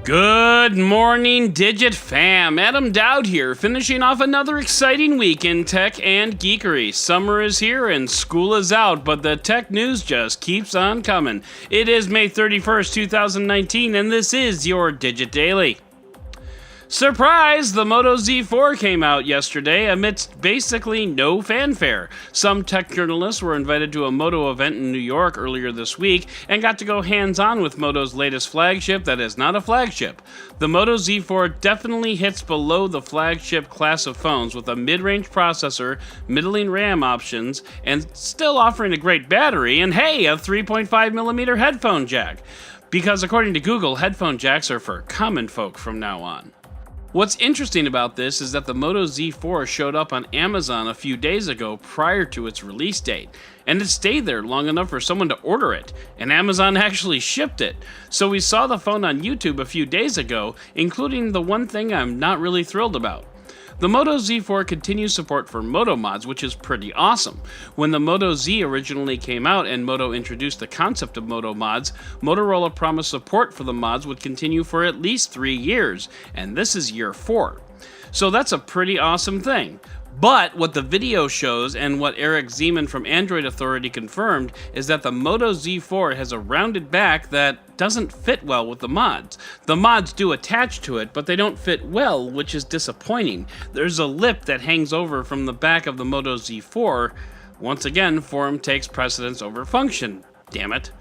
Good morning, Digit fam. Adam Dowd here, finishing off another exciting week in tech and geekery. Summer is here and school is out, but the tech news just keeps on coming. It is May 31st, 2019, and this is your Digit Daily. Surprise! The Moto Z4 came out yesterday amidst basically no fanfare. Some tech journalists were invited to a Moto event in New York earlier this week and got to go hands-on with Moto's latest flagship that is not a flagship. The Moto Z4 definitely hits below the flagship class of phones with a mid-range processor, middling RAM options, and still offering a great battery, and hey, a 3.5mm headphone jack. Because according to Google, headphone jacks are for common folk from now on. What's interesting about this is that the Moto Z4 showed up on Amazon a few days ago prior to its release date, and it stayed there long enough for someone to order it, and Amazon actually shipped it. So we saw the phone on YouTube a few days ago, including the one thing I'm not really thrilled about. The Moto Z4 continues support for Moto Mods, which is pretty awesome. When the Moto Z originally came out and Moto introduced the concept of Moto Mods, Motorola promised support for the mods would continue for at least 3 years, and this is year 4. So that's a pretty awesome thing. But what the video shows and what Eric Zeman from Android Authority confirmed is that the Moto Z4 has a rounded back that doesn't fit well with the mods. The mods do attach to it, but they don't fit well, which is disappointing. There's a lip that hangs over from the back of the Moto Z4. Once again, form takes precedence over function. Damn it.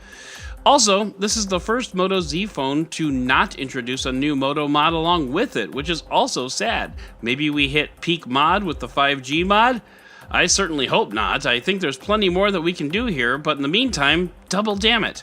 Also, this is the first Moto Z phone to not introduce a new Moto Mod along with it, which is also sad. Maybe we hit peak mod with the 5G mod? I certainly hope not. I think there's plenty more that we can do here, but in the meantime, double damn it.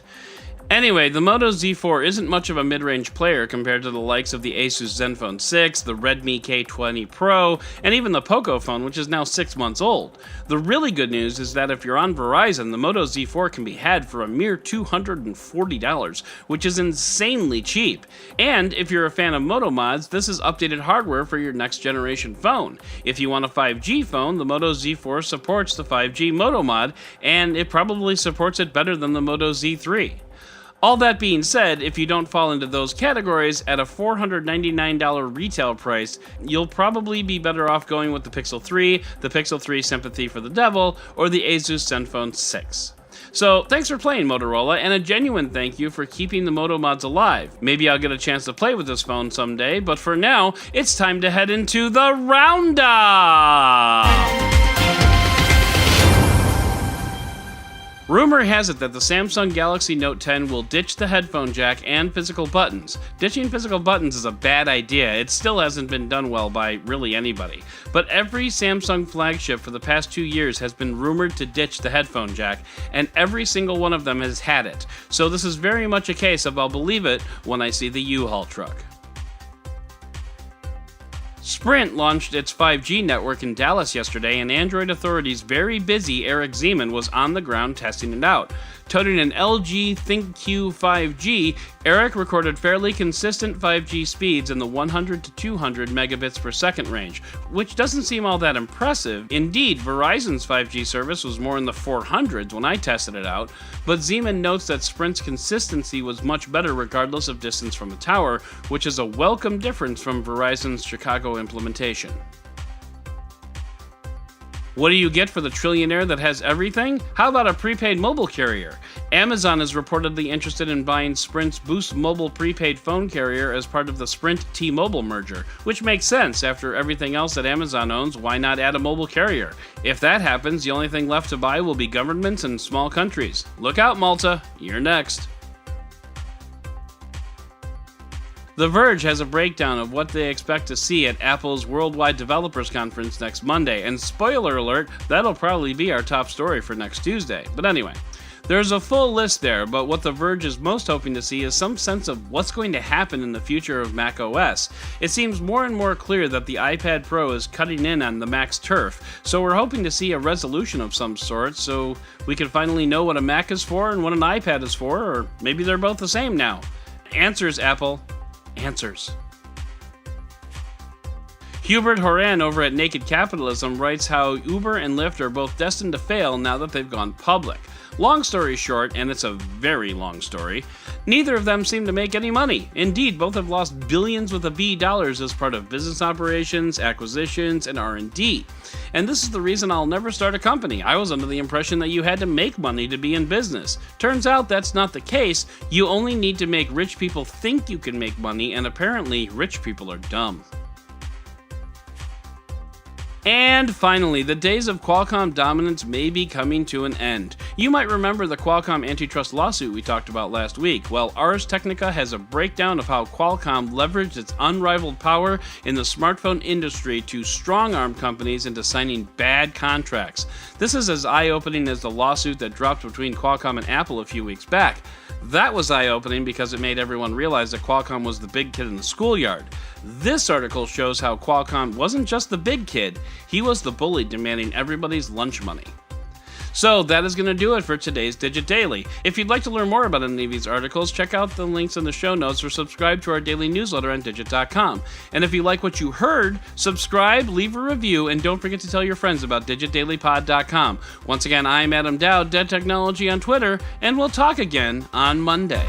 Anyway, the Moto Z4 isn't much of a mid-range player compared to the likes of the Asus Zenfone 6, the Redmi K20 Pro, and even the Poco phone, which is now 6 months old. The really good news is that if you're on Verizon, the Moto Z4 can be had for a mere $240, which is insanely cheap. And if you're a fan of Moto Mods, this is updated hardware for your next generation phone. If you want a 5G phone, the Moto Z4 supports the 5G Moto Mod, and it probably supports it better than the Moto Z3. All that being said, if you don't fall into those categories, at a $499 retail price, you'll probably be better off going with the Pixel 3, the Pixel 3 Sympathy for the Devil, or the Asus Zenfone 6. So, thanks for playing, Motorola, and a genuine thank you for keeping the Moto Mods alive. Maybe I'll get a chance to play with this phone someday, but for now, it's time to head into the Roundup! Rumor has it that the Samsung Galaxy Note 10 will ditch the headphone jack and physical buttons. Ditching physical buttons is a bad idea. It still hasn't been done well by really anybody. But every Samsung flagship for the past 2 years has been rumored to ditch the headphone jack, and every single one of them has had it. So this is very much a case of I'll believe it when I see the U-Haul truck. Sprint launched its 5G network in Dallas yesterday, and Android Authority's very busy Eric Zeman was on the ground testing it out. Toting an LG ThinkQ 5G, Eric recorded fairly consistent 5G speeds in the 100 to 200 megabits per second range, which doesn't seem all that impressive. Indeed, Verizon's 5G service was more in the 400s when I tested it out, but Zeman notes that Sprint's consistency was much better regardless of distance from the tower, which is a welcome difference from Verizon's Chicago implementation. What do you get for the trillionaire that has everything? How about a prepaid mobile carrier? Amazon is reportedly interested in buying Sprint's Boost Mobile prepaid phone carrier as part of the Sprint T-Mobile merger, which makes sense. After everything else that Amazon owns, why not add a mobile carrier? If that happens, the only thing left to buy will be governments and small countries. Look out, Malta, you're next. The Verge has a breakdown of what they expect to see at Apple's Worldwide Developers Conference next Monday, and spoiler alert, that'll probably be our top story for next Tuesday. But anyway, there's a full list there, but what The Verge is most hoping to see is some sense of what's going to happen in the future of macOS. It seems more and more clear that the iPad Pro is cutting in on the Mac's turf, so we're hoping to see a resolution of some sort, so we can finally know what a Mac is for and what an iPad is for, or maybe they're both the same now. Answers, Apple. Answers. Hubert Horan over at Naked Capitalism writes how Uber and Lyft are both destined to fail now that they've gone public. Long story short, and it's a very long story, neither of them seem to make any money. Indeed, both have lost billions with a B dollars as part of business operations, acquisitions, and R&D. And this is the reason I'll never start a company. I was under the impression that you had to make money to be in business. Turns out that's not the case. You only need to make rich people think you can make money, and apparently rich people are dumb. And finally, the days of Qualcomm dominance may be coming to an end. You might remember the Qualcomm antitrust lawsuit we talked about last week. Well, Ars Technica has a breakdown of how Qualcomm leveraged its unrivaled power in the smartphone industry to strong-arm companies into signing bad contracts. This is as eye-opening as the lawsuit that dropped between Qualcomm and Apple a few weeks back. That was eye-opening because it made everyone realize that Qualcomm was the big kid in the schoolyard. This article shows how Qualcomm wasn't just the big kid, he was the bully demanding everybody's lunch money. So that is going to do it for today's Digit Daily. If you'd like to learn more about any of these articles, check out the links in the show notes or subscribe to our daily newsletter on Digit.com. And if you like what you heard, subscribe, leave a review, and don't forget to tell your friends about DigitDailyPod.com. Once again, I'm Adam Dowd, Dead Technology on Twitter, and we'll talk again on Monday.